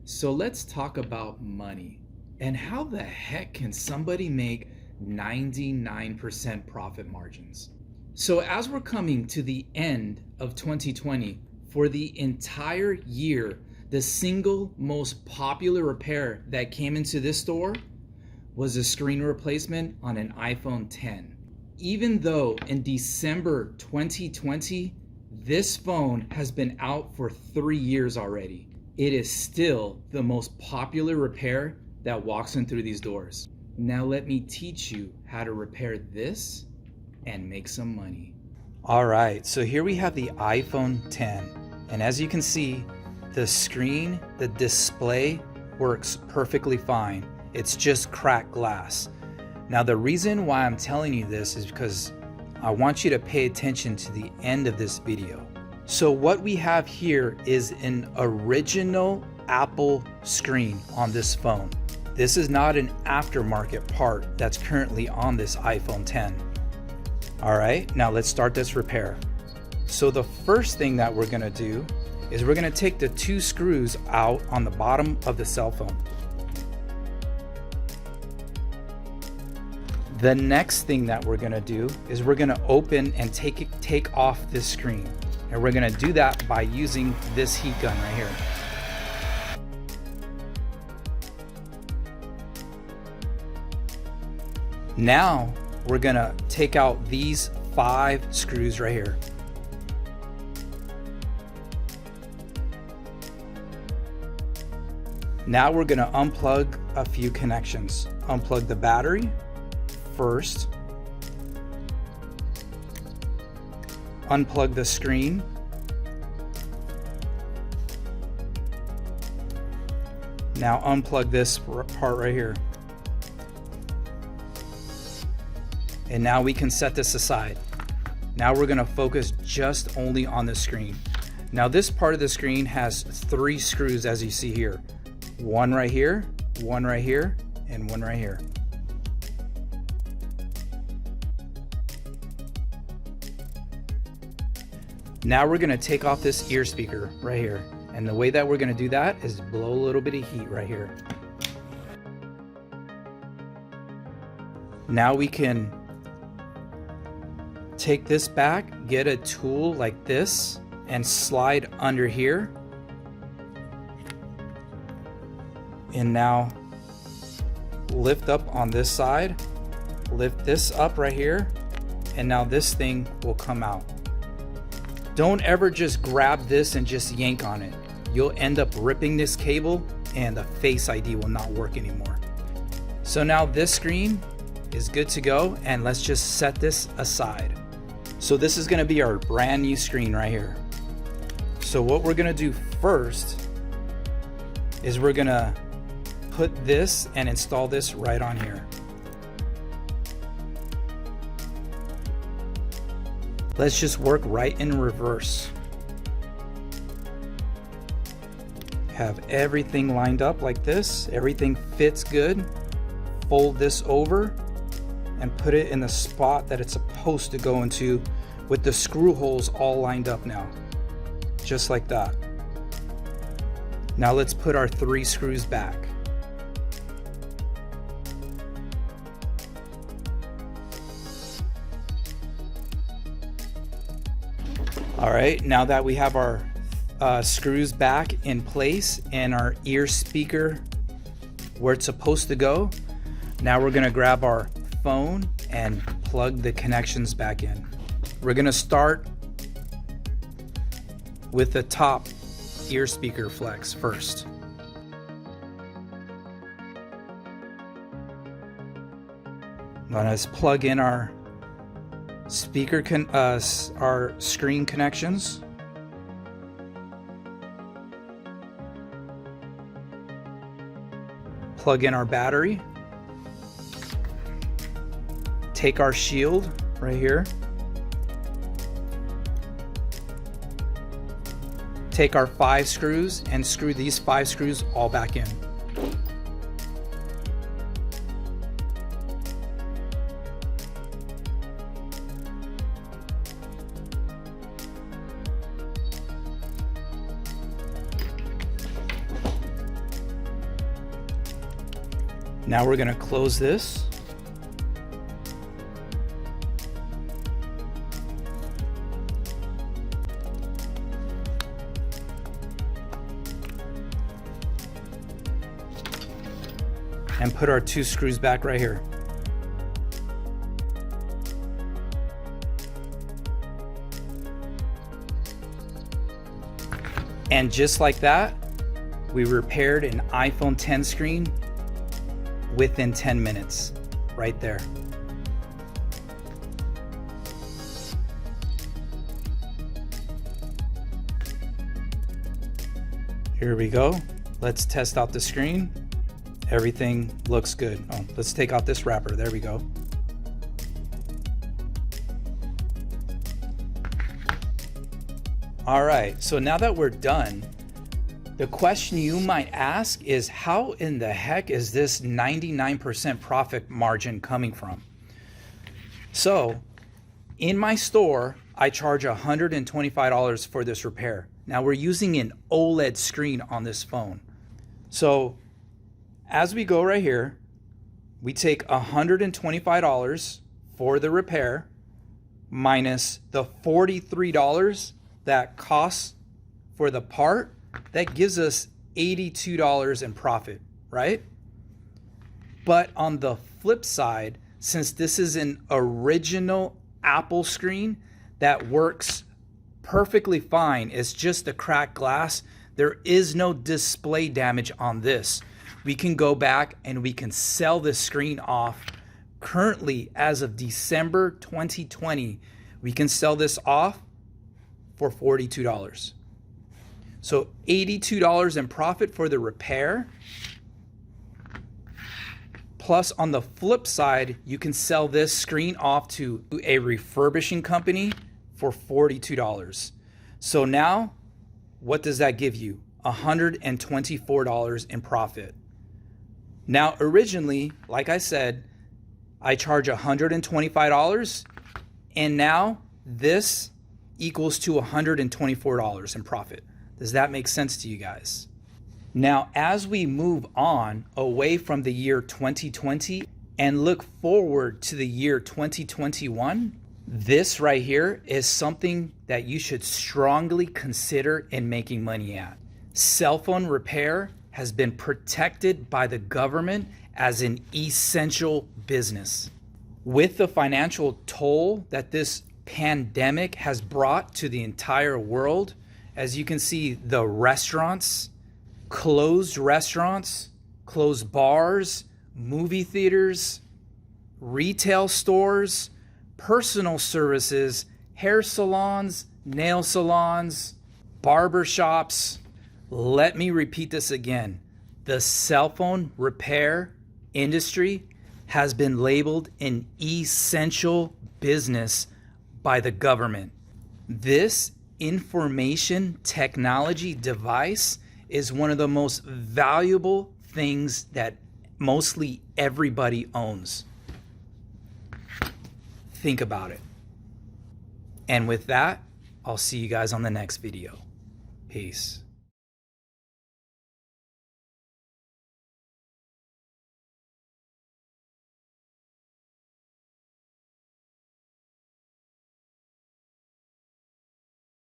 So let's talk about money. And how the heck can somebody make 99% profit margins? So as we're coming to the end of 2020, for the entire year, the single most popular repair that came into this store was a screen replacement on an iPhone 10. Even though in December 2020, this phone has been out for 3 years already, it is still the most popular repair that walks in through these doors. Now let me teach you how to repair this and make some money. All right, so here we have the iPhone 10. And as you can see, the screen, the display works perfectly fine. It's just cracked glass. Now the reason why I'm telling you this is because I want you to pay attention to the end of this video. So what we have here is an original Apple screen on this phone. This is not an aftermarket part that's currently on this iPhone 10. All right, now let's start this repair. So the first thing that we're gonna do is we're gonna take the 2 screws out on the bottom of the cell phone. The next thing that we're gonna do is we're gonna open and take off this screen. And we're gonna do that by using this heat gun right here. Now we're gonna take out these 5 screws right here. Now we're gonna unplug a few connections. Unplug the battery first. Unplug the screen. Now unplug this part right here. And now we can set this aside. Now we're gonna focus just only on the screen. Now this part of the screen has 3 screws as you see here. 1 right here, 1 right here, and 1 right here. Now we're gonna take off this ear speaker right here. And the way that we're gonna do that is blow a little bit of heat right here. Now we can take this back, get a tool like this, and slide under here. And now lift up on this side, lift this up right here, and now this thing will come out. Don't ever just grab this and just yank on it. You'll end up ripping this cable and the Face ID will not work anymore. So now this screen is good to go, and let's just set this aside. So this is gonna be our brand new screen right here. So what we're gonna do first is we're gonna put this and install this right on here. Let's just work right in reverse. Have everything lined up like this. Everything fits good. Fold this over and put it in the spot that it's supposed to go into with the screw holes all lined up now. Just like that. Now let's put our 3 screws back. All right, now that we have our screws back in place and our ear speaker where it's supposed to go, now we're gonna grab our phone and plug the connections back in. We're gonna start with the top ear speaker flex first. Let's plug in our speaker our screen connections. Plug in our battery. Take our shield right here. Take our 5 screws and screw these 5 screws all back in. Now we're going to close this. And put our 2 screws back right here. And just like that, we repaired an iPhone 10 screen within 10 minutes, right there. Here we go. Let's test out the screen. Everything looks good. Oh, let's take out this wrapper. There we go. All right, so now that we're done, the question you might ask is, how in the heck is this 99% profit margin coming from? So in my store, I charge $125 for this repair. Now we're using an OLED screen on this phone. So as we go right here, we take $125 for the repair minus the $43 that costs for the part. That gives us $82 in profit, right? But on the flip side, since this is an original Apple screen that works perfectly fine, it's just a cracked glass, there is no display damage on this. We can go back and we can sell this screen off. Currently, as of December 2020, we can sell this off for $42. So $82 in profit for the repair. Plus on the flip side, you can sell this screen off to a refurbishing company for $42. So now, what does that give you? $124 in profit. Now, originally, like I said, I charge $125, and now this equals to $124 in profit. Does that make sense to you guys? Now, as we move on away from the year 2020 and look forward to the year 2021, this right here is something that you should strongly consider in making money at. Cell phone repair has been protected by the government as an essential business. With the financial toll that this pandemic has brought to the entire world, as you can see, the restaurants, closed bars, movie theaters, retail stores, personal services, hair salons, nail salons, barber shops. Let me repeat this again. The cell phone repair industry has been labeled an essential business by the government. This information technology device is one of the most valuable things that mostly everybody owns. Think about it. And with that, I'll see you guys on the next video. Peace.